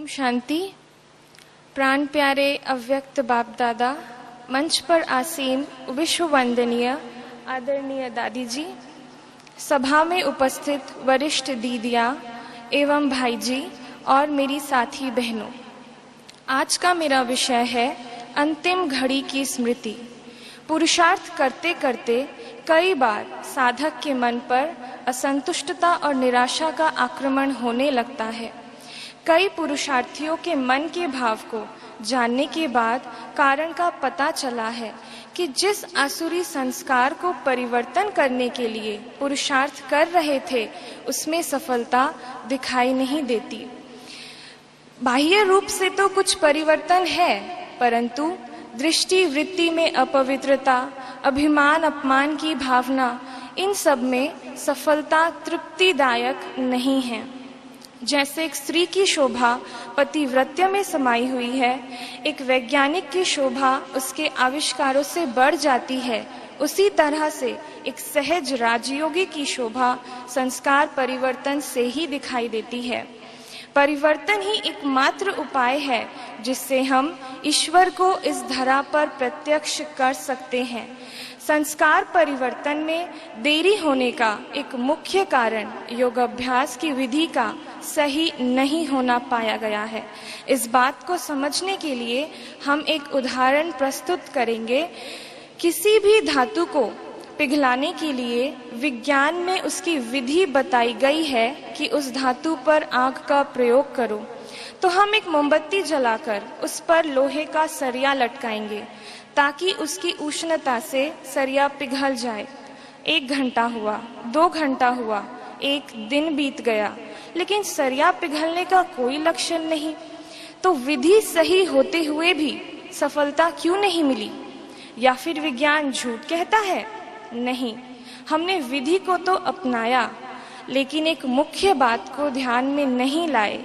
ओम शांति। प्राण प्यारे अव्यक्त बाप दादा, मंच पर आसीन विश्व वंदनीय आदरणीय दादी जी, सभा में उपस्थित वरिष्ठ दीदियाँ एवं भाई जी और मेरी साथी बहनों, आज का मेरा विषय है अंतिम घड़ी की स्मृति। पुरुषार्थ करते करते कई बार साधक के मन पर असंतुष्टता और निराशा का आक्रमण होने लगता है। कई पुरुषार्थियों के मन के भाव को जानने के बाद कारण का पता चला है कि जिस आसुरी संस्कार को परिवर्तन करने के लिए पुरुषार्थ कर रहे थे, उसमें सफलता दिखाई नहीं देती। बाह्य रूप से तो कुछ परिवर्तन है, परंतु दृष्टि वृत्ति में अपवित्रता, अभिमान अपमान की भावना, इन सब में सफलता तृप्तिदायक नहीं है। जैसे एक स्त्री की शोभा पतिव्रत्य में समाई हुई है, एक वैज्ञानिक की शोभा उसके आविष्कारों से बढ़ जाती है, उसी तरह से एक सहज राजयोगी की शोभा संस्कार परिवर्तन से ही दिखाई देती है। परिवर्तन ही एकमात्र उपाय है जिससे हम ईश्वर को इस धरा पर प्रत्यक्ष कर सकते हैं। संस्कार परिवर्तन में देरी होने का एक मुख्य कारण योगाभ्यास की विधि का सही नहीं होना पाया गया है। इस बात को समझने के लिए हम एक उदाहरण प्रस्तुत करेंगे। किसी भी धातु को पिघलाने के लिए विज्ञान में उसकी विधि बताई गई है कि उस धातु पर आग का प्रयोग करो। तो हम एक मोमबत्ती जलाकर उस पर लोहे का सरिया लटकाएंगे ताकि उसकी उष्णता से सरिया पिघल जाए। 1 घंटा हुआ, 2 घंटा हुआ, 1 दिन बीत गया, लेकिन सरिया पिघलने का कोई लक्षण नहीं। तो विधि सही होते हुए भी सफलता क्यों नहीं मिली? या फिर विज्ञान झूठ कहता है? नहीं, हमने विधि को तो अपनाया, लेकिन एक मुख्य बात को ध्यान में नहीं लाए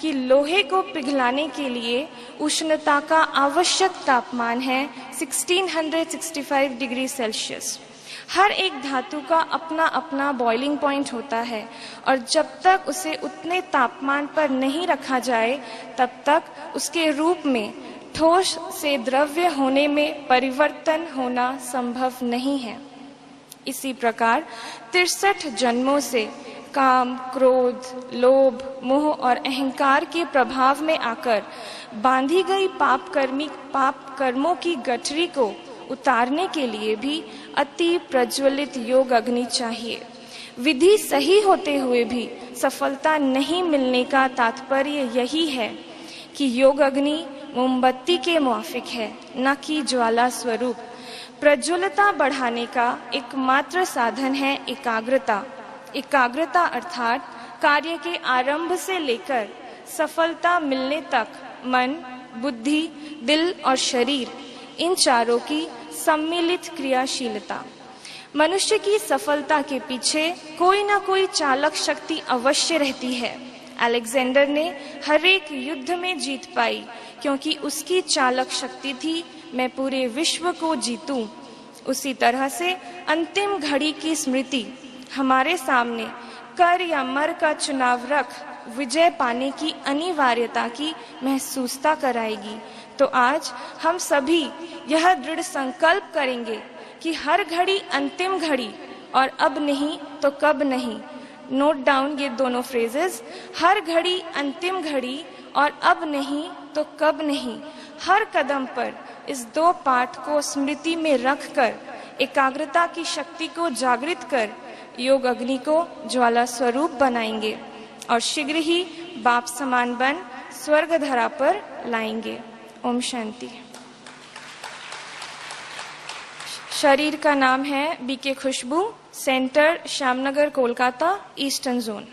कि लोहे को पिघलाने के लिए उष्णता का आवश्यक तापमान है 1665 डिग्री सेल्सियस। हर एक धातु का अपना अपना बॉइलिंग पॉइंट होता है और जब तक उसे उतने तापमान पर नहीं रखा जाए, तब तक उसके रूप में ठोस से द्रव्य होने में परिवर्तन होना संभव नहीं है। इसी प्रकार 63 जन्मों से काम, क्रोध, लोभ, मोह और अहंकार के प्रभाव में आकर बांधी गई पाप कर्मों की गठरी को उतारने के लिए भी अति प्रज्वलित योग अग्नि चाहिए। विधि सही होते हुए भी सफलता नहीं मिलने का तात्पर्य यही है कि योग अग्नि मोमबत्ती के मुआफिक है, न कि ज्वाला स्वरूप। प्रज्वलता बढ़ाने का एकमात्र साधन है एकाग्रता। एकाग्रता अर्थात कार्य के आरंभ से लेकर सफलता मिलने तक मन, बुद्धि, दिल और शरीर, इन चारों की सम्मिलित क्रियाशीलता। मनुष्य की सफलता के पीछे कोई ना कोई चालक शक्ति अवश्य रहती है। अलेक्जेंडर ने हर एक युद्ध में जीत पाई क्योंकि उसकी चालक शक्ति थी, मैं पूरे विश्व को जीतूं। उसी तरह से अंतिम घड़ी की स्मृति हमारे सामने कर या मर का चुनाव रख विजय पाने की अनिवार्यता की महसूसता कराएगी। तो आज हम सभी यह दृढ़ संकल्प करेंगे कि हर घड़ी अंतिम घड़ी और अब नहीं तो कब नहीं। नोट डाउन ये दोनों फ्रेजेस, हर घड़ी अंतिम घड़ी और अब नहीं तो कब नहीं। हर कदम पर इस 2 पाठ को स्मृति में रखकर एकाग्रता की शक्ति को जागृत कर योग अग्नि को ज्वाला स्वरूप बनाएंगे और शीघ्र ही बाप समान बन स्वर्ग धरा पर लाएंगे। ओम शांति। शरीर का नाम है BK Khushboo, centre Shyamnagar, Kolkata, eastern zone.